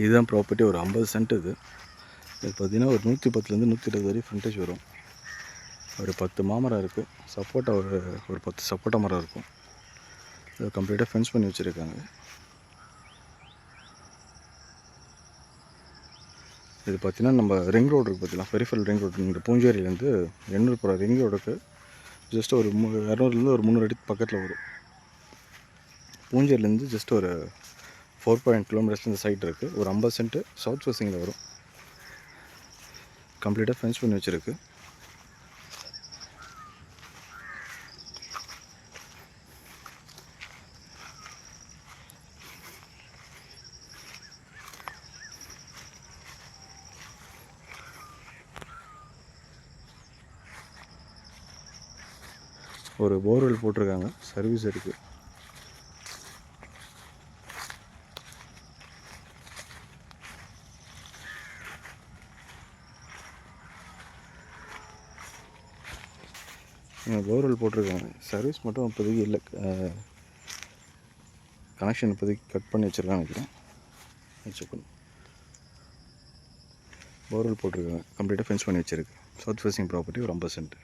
இதுதான் ப்ராப்பர்ட்டி. ஒரு 50 சென்ட் இது. இது பார்த்திங்கன்னா ஒரு 110லேருந்து 120 வரை ஃப்ரண்டேஜ் வரும். ஒரு 10 மாமரம் இருக்குது. சப்போட்டா ஒரு 10 சப்போட்டா மரம் இருக்கும். இது கம்ப்ளீட்டாக ஃபென்ஸ் பண்ணி வச்சுருக்காங்க. இது பார்த்திங்கன்னா நம்ம ரிங் ரோடு இருக்குது பார்த்திங்கன்னா, பெரிஃபரல் ரிங் ரோடு. இந்த பூஞ்சேரியிலேருந்து எண்ணூர் போகிற ரிங் ரோடுக்கு ஜஸ்ட் ஒரு 200லேருந்து ஒரு 300 அடி பக்கத்தில் வரும். பூஞ்சேரியிலேருந்து ஜஸ்ட் ஒரு 4.5 கிலோமீட்டர்ஸ் இந்த சைட் இருக்குது. ஒரு 50 சென்ட் சவுத் ஃபேஸிங்கில் வரும். கம்ப்ளீட்டாக ஃபென்ஸ் பண்ணி வச்சுருக்கு. ஒரு போர்வெல் போட்டிருக்காங்க, சர்வீஸ் இருக்குது. போர்வெல் போட்டிருக்காங்க, சர்வீஸ் மட்டும் இப்போதைக்கு இல்லை. கனெக்ஷன் இப்போதைக்கு கட் பண்ணி வச்சுருக்காங்க நினைக்கிறேன். செக் பண்ணி போர்வெல் போட்டிருக்காங்க, கம்ப்ளீட்டாக ஃபென்ஸ் பண்ணி வச்சுருக்கு. சவுத் ஃபேஸிங் ப்ராப்பர்ட்டி ஒரு 50 சென்ட்.